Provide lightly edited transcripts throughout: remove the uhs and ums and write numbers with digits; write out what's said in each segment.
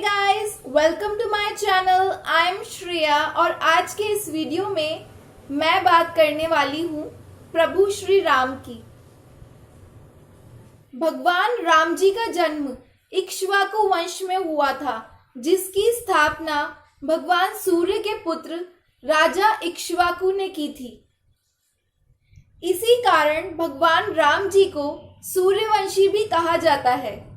Guys, welcome to my channel. I am Shreya और आज के इस वीडियो में मैं बात करने वाली हूँ प्रभु श्री राम की। भगवान राम जी का जन्म इक्ष्वाकु वंश में हुआ था, जिसकी स्थापना भगवान सूर्य के पुत्र राजा इक्ष्वाकु ने की थी। इसी कारण भगवान राम जी को सूर्यवंशी भी कहा जाता है।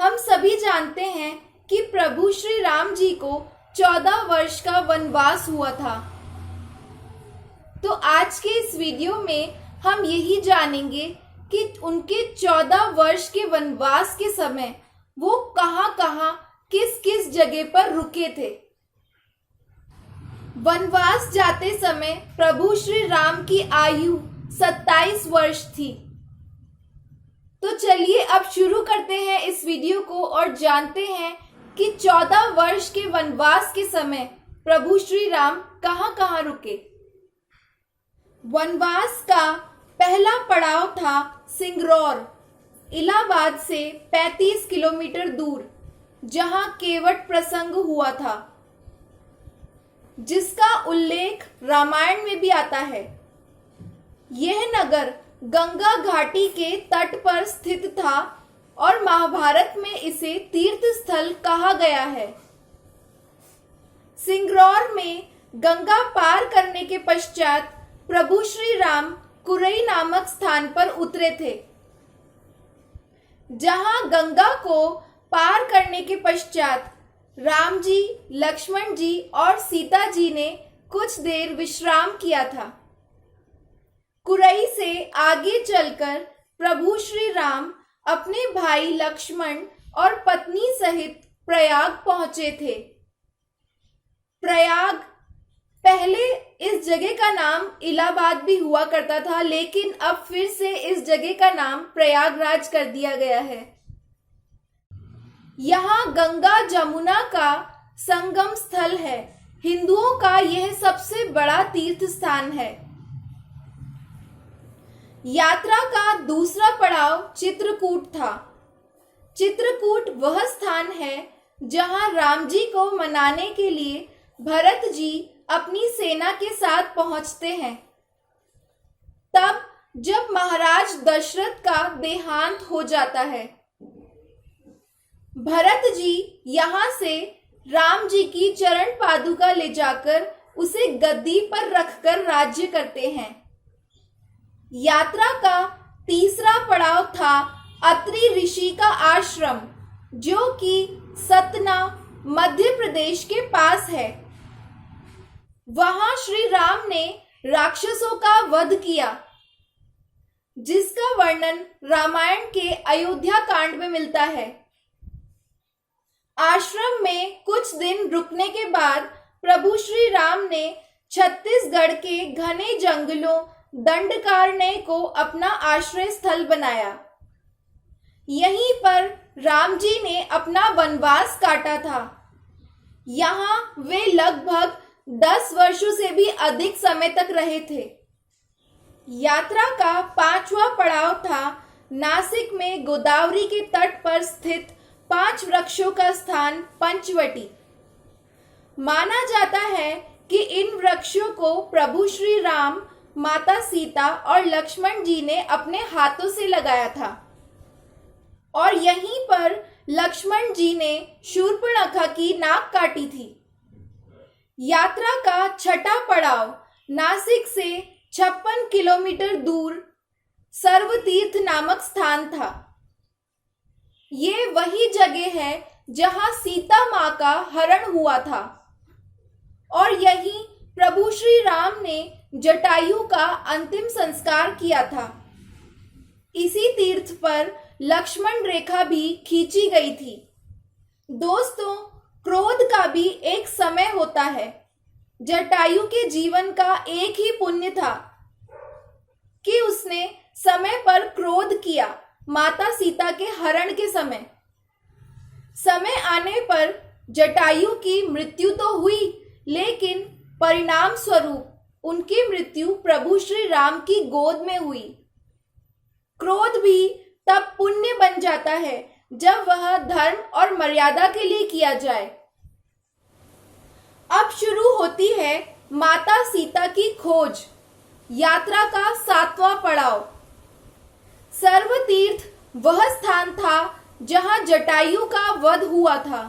हम सभी जानते हैं कि प्रभु श्री राम जी को 14 वर्ष का वनवास हुआ था। तो आज के इस वीडियो में हम यही जानेंगे कि उनके 14 वर्ष के वनवास के समय वो कहाँ-कहाँ, किस-किस जगह पर रुके थे। वनवास जाते समय प्रभु श्री राम की आयु 27 वर्ष थी। तो चलिए अब शुरू करते हैं इस वीडियो को और जानते हैं कि 14 वर्ष के वनवास के समय प्रभु श्री राम कहाँ-कहाँ रुके। वनवास का पहला पड़ाव था सिंगरौर, इलाहाबाद से 35 किलोमीटर दूर, जहां केवट प्रसंग हुआ था, जिसका उल्लेख रामायण में भी आता है। यह नगर गंगा घाटी के तट पर स्थित था और महाभारत में इसे तीर्थ स्थल कहा गया है। सिंगरौर में गंगा पार करने के पश्चात प्रभु श्री राम कुरई नामक स्थान पर उतरे थे, जहां गंगा को पार करने के पश्चात राम जी, लक्ष्मण जी और सीता जी ने कुछ देर विश्राम किया था। कुरई से आगे चलकर प्रभु श्री राम अपने भाई लक्ष्मण और पत्नी सहित प्रयाग पहुंचे थे। प्रयाग, पहले इस जगह का नाम इलाहाबाद भी हुआ करता था, लेकिन अब फिर से इस जगह का नाम प्रयागराज कर दिया गया है। यहाँ गंगा जमुना का संगम स्थल है। हिंदुओं का यह सबसे बड़ा तीर्थ स्थान है। यात्रा का दूसरा पड़ाव चित्रकूट था। चित्रकूट वह स्थान है जहां राम जी को मनाने के लिए भरत जी अपनी सेना के साथ पहुंचते हैं। तब जब महाराज दशरथ का देहांत हो जाता है, भरत जी यहां से राम जी की चरण पादुका ले जाकर उसे गद्दी पर रखकर राज्य करते हैं। यात्रा का तीसरा पड़ाव था अत्रि ऋषि का आश्रम, जो कि सतना, मध्य प्रदेश के पास है। वहां श्री राम ने राक्षसों का वध किया, जिसका वर्णन रामायण के अयोध्या कांड में मिलता है। आश्रम में कुछ दिन रुकने के बाद प्रभु श्री राम ने छत्तीसगढ़ के घने जंगलों दंडकारण्य को अपना आश्रय स्थल बनाया। यहीं पर राम जी ने अपना वनवास काटा था। यहाँ वे लगभग 10 वर्षों से भी अधिक समय तक रहे थे। यात्रा का 5वां पड़ाव था नासिक में गोदावरी के तट पर स्थित 5 वृक्षों का स्थान पंचवटी। माना जाता है कि इन वृक्षों को प्रभु श्री राम, माता सीता और लक्ष्मण जी ने अपने हाथों से लगाया था और यहीं पर लक्ष्मण जी ने शूर्पणखा की नाक काटी थी। यात्रा का 6वां पड़ाव नासिक से 56 किलोमीटर दूर सर्वतीर्थ नामक स्थान था। ये वही जगह है जहां सीता मां का हरण हुआ था और यहीं प्रभु श्री राम ने जटायु का अंतिम संस्कार किया था। इसी तीर्थ पर लक्ष्मण रेखा भी खींची गई थी। दोस्तों, क्रोध का भी एक समय होता है। जटायु के जीवन का एक ही पुण्य था कि उसने समय पर क्रोध किया, माता सीता के हरण के समय। समय आने पर जटायु की मृत्यु तो हुई, लेकिन परिणाम स्वरूप उनकी मृत्यु प्रभु श्री राम की गोद में हुई। क्रोध भी तब पुण्य बन जाता है जब वह धर्म और मर्यादा के लिए किया जाए। अब शुरू होती है माता सीता की खोज, यात्रा का 7वां पड़ाव। सर्व तीर्थ वह स्थान था जहां जटायु का वध हुआ था।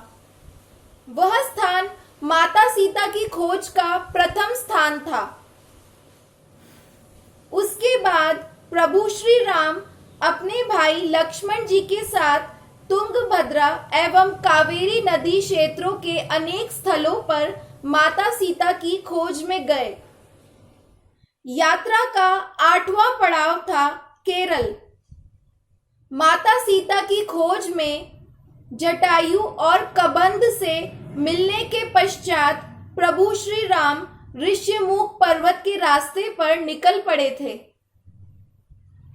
वह स्थान माता सीता की खोज का प्रथम स्थान था। उसके बाद प्रभु श्री राम अपने भाई लक्ष्मण जी के साथ तुंगभद्रा एवं कावेरी नदी क्षेत्रों के अनेक स्थलों पर माता सीता की खोज में गए। यात्रा का 8वां पड़ाव था केरल। माता सीता की खोज में जटायु और कबंध से मिलने के पश्चात प्रभु श्री राम ऋष्यमुख पर्वत के रास्ते पर निकल पड़े थे।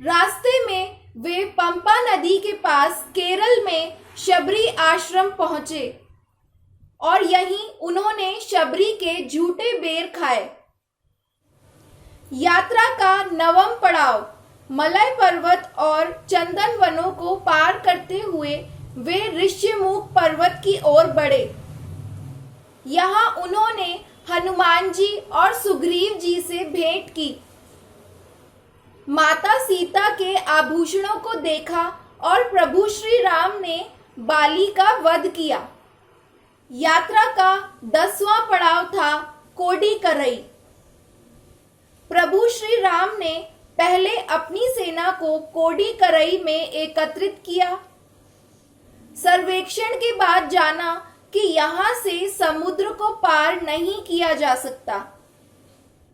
रास्ते में वे पंपा नदी के पास केरल में शबरी आश्रम पहुंचे और यहीं उन्होंने शबरी के झूठे बेर खाए। यात्रा का 9वां पड़ाव मलय पर्वत और चंदन वनों को पार करते हुए वे ऋष्यमुख पर्वत की ओर बढ़े। यहाँ उन्होंने हनुमान जी और सुग्रीव जी से भेंट की, माता सीता के आभूषणों को देखा और प्रभु श्री राम ने बाली का वध किया। यात्रा का 10वां पड़ाव था कोडीकरई। प्रभु श्री राम ने पहले अपनी सेना को कोडीकरई में एकत्रित किया। सर्वेक्षण के बाद जाना कि यहाँ से समुद्र को पार नहीं किया जा सकता।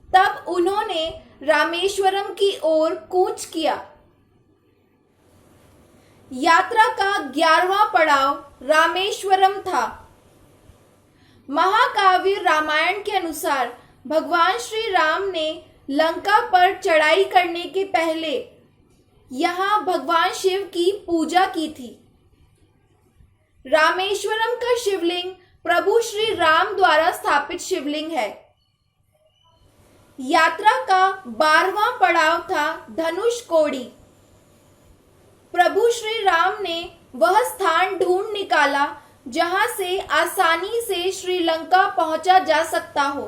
तब उन्होंने रामेश्वरम की ओर कूच किया। यात्रा का 11वां पड़ाव रामेश्वरम था। महाकाव्य रामायण के अनुसार भगवान श्री राम ने लंका पर चढ़ाई करने के पहले यहाँ भगवान शिव की पूजा की थी। रामेश्वरम का शिवलिंग प्रभु श्री राम द्वारा स्थापित शिवलिंग है। यात्रा का 12वां पड़ाव था धनुषकोडी। प्रभु श्री राम ने वह स्थान ढूंढ निकाला जहां से आसानी से श्रीलंका पहुंचा जा सकता हो।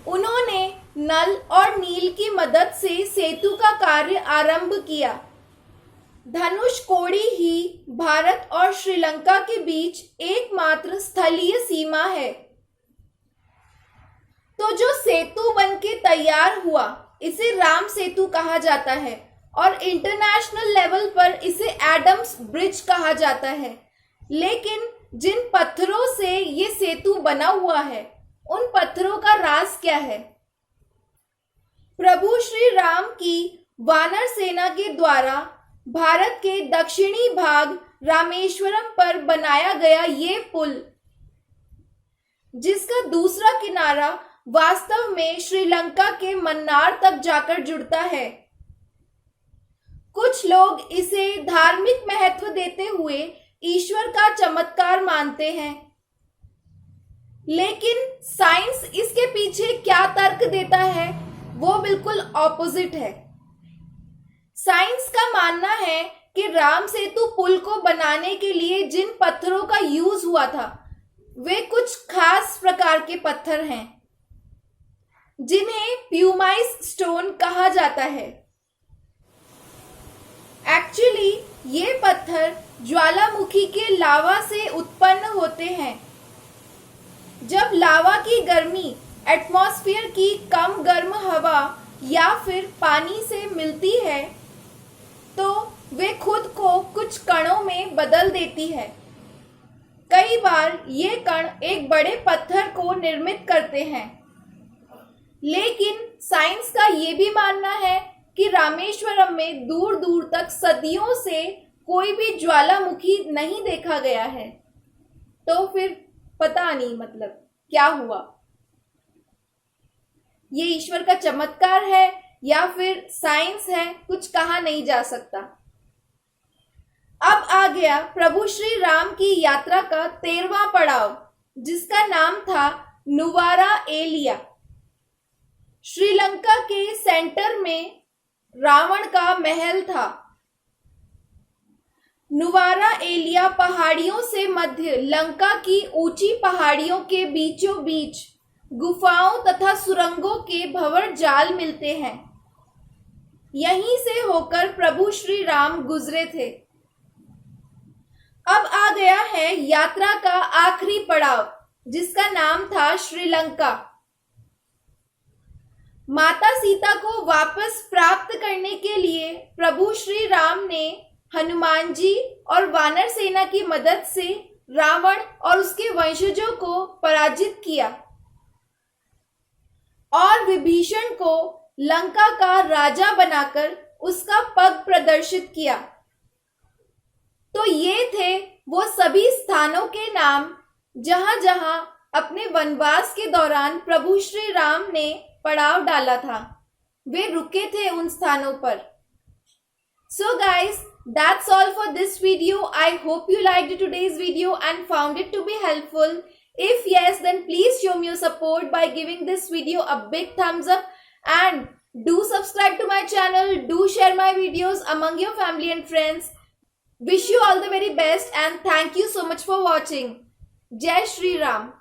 उन्होंने नल और नील की मदद से सेतु का कार्य आरंभ किया। धनुषकोडी ही भारत और श्रीलंका के बीच एकमात्र स्थलीय सीमा है। तो जो सेतु बनके तैयार हुआ इसे राम सेतु कहा जाता है और इंटरनेशनल लेवल पर इसे एडम्स ब्रिज कहा जाता है। लेकिन जिन पत्थरों से ये सेतु बना हुआ है उन पत्थरों का राज क्या है? प्रभु श्री राम की वानर सेना के द्वारा भारत के दक्षिणी भाग रामेश्वरम पर बनाया गया ये पुल, जिसका दूसरा किनारा वास्तव में श्रीलंका के मन्नार तक जाकर जुड़ता है। कुछ लोग इसे धार्मिक महत्व देते हुए ईश्वर का चमत्कार मानते हैं, लेकिन साइंस इसके पीछे क्या तर्क देता है वो बिल्कुल ऑपोजिट है। साइंस का मानना है कि राम सेतु पुल को बनाने के लिए जिन पत्थरों का यूज हुआ था वे कुछ खास प्रकार के पत्थर हैं जिन्हें प्यूमाइस स्टोन कहा जाता है। एक्चुअली ये पत्थर ज्वालामुखी के लावा से उत्पन्न होते हैं। जब लावा की गर्मी एटमॉस्फेयर की कम गर्म हवा या फिर पानी से मिलती है तो वे खुद को कुछ कणों में बदल देती है। कई बार ये कण एक बड़े पत्थर को निर्मित करते हैं, लेकिन साइंस का ये भी मानना है कि रामेश्वरम में दूर दूर तक सदियों से कोई भी ज्वालामुखी नहीं देखा गया है। तो फिर पता नहीं मतलब क्या हुआ, ये ईश्वर का चमत्कार है या फिर साइंस है, कुछ कहा नहीं जा सकता। अब आ गया प्रभु श्री राम की यात्रा का 13वां पड़ाव, जिसका नाम था नुवारा एलिया। श्रीलंका के सेंटर में रावण का महल था। नुवारा एलिया पहाड़ियों से मध्य लंका की ऊंची पहाड़ियों के बीचों बीच गुफाओं तथा सुरंगों के भंवर जाल मिलते हैं। यहीं से होकर प्रभु श्री राम गुजरे थे। अब आ गया है यात्रा का आखिरी पड़ाव, जिसका नाम था श्रीलंका। माता सीता को वापस प्राप्त करने के लिए प्रभु श्री राम ने हनुमान जी और वानर सेना की मदद से रावण और उसके वंशजों को पराजित किया और विभीषण को लंका का राजा बनाकर उसका पग प्रदर्शित किया। तो ये थे वो सभी स्थानों के नाम जहां जहां अपने वनवास के दौरान प्रभु श्री राम ने पड़ाव डाला था, वे रुके थे उन स्थानों पर। So guys, that's all for this video. I hope you liked today's video and found it to be helpful. If yes, then please show me your support by giving this video a big thumbs up and do subscribe to my channel. Do share my videos among your family and friends. Wish you all the very best and thank you so much for watching. Jai Shri Ram.